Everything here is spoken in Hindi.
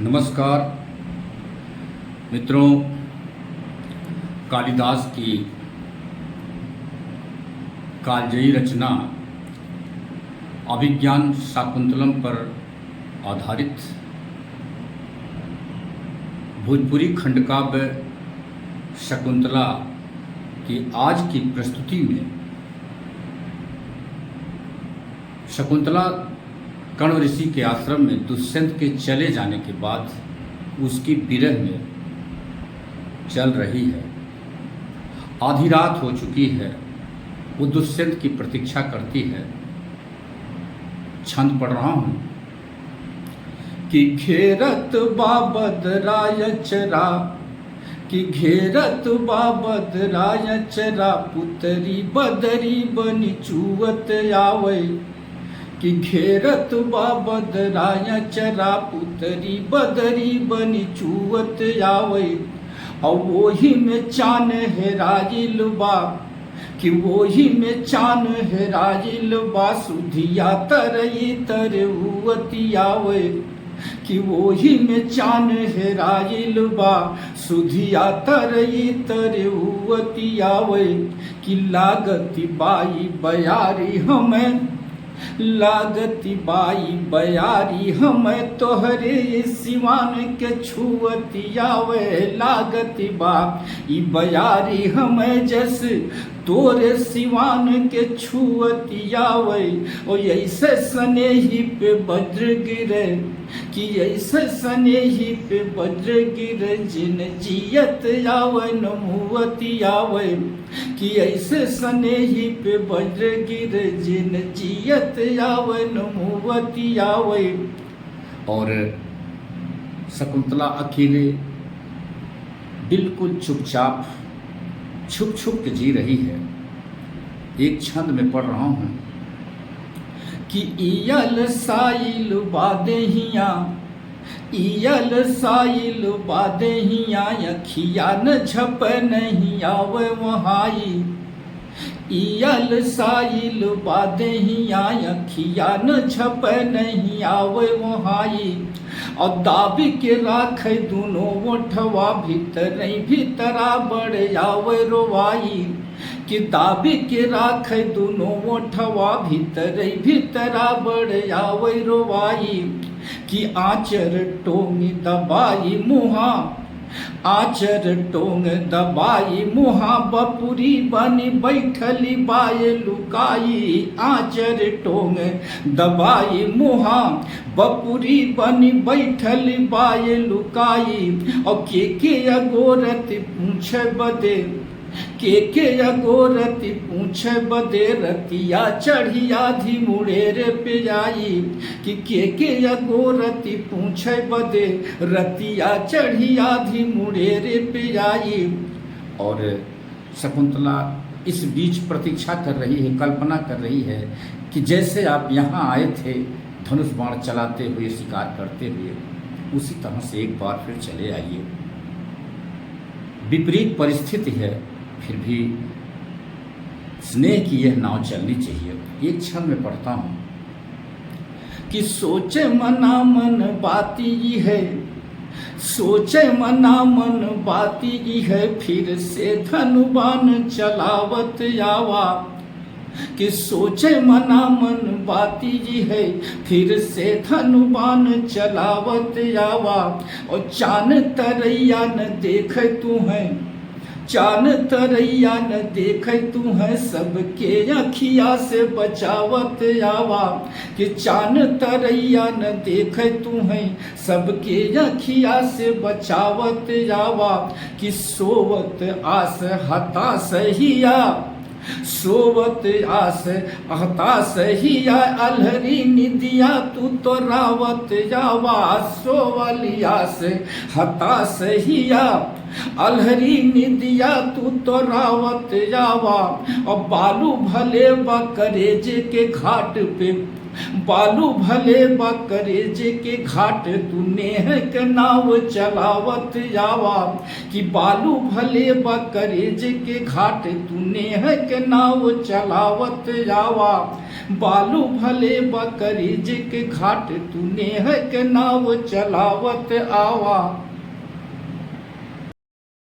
नमस्कार मित्रों, कालिदास की कालजयी रचना अभिज्ञान शाकुंतलम पर आधारित भोजपुरी खंडकाव्य शकुंतला की आज की प्रस्तुति में शकुंतला कण्व ऋषि के आश्रम में दुष्यंत के चले जाने के बाद उसकी विरह में चल रही है। आधी रात हो चुकी है, वो दुष्यंत की प्रतीक्षा करती है। छंद पढ़ रहा हूँ कि घेरत बाबद राय चरा, कि घेरत बाबद राय चरा, पुतरी बदरी बनी चुवत आवे, कि घेरत बाबद राय चरा, पुतरी बदरी बनी चुवत आवे। और वही में चान है राजिल बा, कि वही में चान है राजिल बा, सुधिया तरई तरउवती आवे, कि वही में चान है राजिल बा, सुधिया तरई तरउवती आवे। कि लागती बाई बयारी हमें, लागती बाई बयारी हमें तोहरे सिवान के छुअती आवे, लागती बाई बयारी हमें जैसे तोरे सिवान के छुअती आवे। और ऐसे स्नेही पे वज्र गिरे, कि ऐसे स्नेही पे वज्र गिरे, जिन जियत आवे न मुवती आवे, कि ऐसे स्नेही पे वज्र गिरे, जिन जियत आवे न मुवती आवे। और शकुंतला अकेले बिल्कुल चुपचाप छुप छुप के जी रही है। एक छंद में पढ़ रहा हूँ कि इयल साइल बादेहिया, इयल साइल बादेहिया, अखिया न झप नहीं आवे वहाई, इयल साइल बादेहिया, अखिया न झप नहीं आवे वहाई। और दाबी के राख दोनों ओठवा, भीतर भीतरा बड़ आवे रोवाई, कि दाबी के राख दोनों ओठवा, भीतर भीतरा बड़ आवे रोवाई। कि आचर टोंग दबाई मुहा, आचर टोंग दबाई मुहा, बपुरी बनी बैठली बाये लुकाई, आचर टोंग दबाई मुहा, बपुरी बनी बैठली बाये लुकाई। और के अगोरत पूछे बदे, के अगोरती पूछे बदे, रतिया चढ़ी आधी मुड़ेर पे आई, कि के अगोरती पूछे बदे, रतिया चढ़ी आधी मुड़ेर पे आई। और शकुंतला इस बीच प्रतीक्षा कर रही है, कल्पना कर रही है कि जैसे आप यहाँ आए थे धनुष बाण चलाते हुए, शिकार करते हुए, उसी तरह से एक बार फिर चले आइए। विपरीत परिस्थिति है, फिर भी स्नेह की यह नाव चलनी चाहिए। एक क्षण में पढ़ता हूँ कि सोचे मना मन बाती है, सोचे मना मन बाती है, फिर से धनुबान चलावत आवा, कि सोचे मना मन बाती है, फिर से धनुबान चलावत आवा। और चान तरैया न देख तू है, चान तरैया न देख तू है, सबके अखिया से बचावत आवा, कि चान तरैया न देख तू है, सबके अखिया से बचावत आवा। कि सोवत आस हताश हिया, सोवत आस हताश हिया, अलहरी निदिया तू तो रावत आवा, सोवलिया से हताश हिया, अलहरी निदिया तू तो रावत आवा। और बालू भले बा करेजे के घाट पे, बालू भले बकरेज के घाट तू नेह के नाव चलावत जावा, कि बालू भले बकरेज के घाट तू नेह के नाव चलावत जावा, बालू भले बकरेज के घाट तू नेह के नाव चलावत आवा।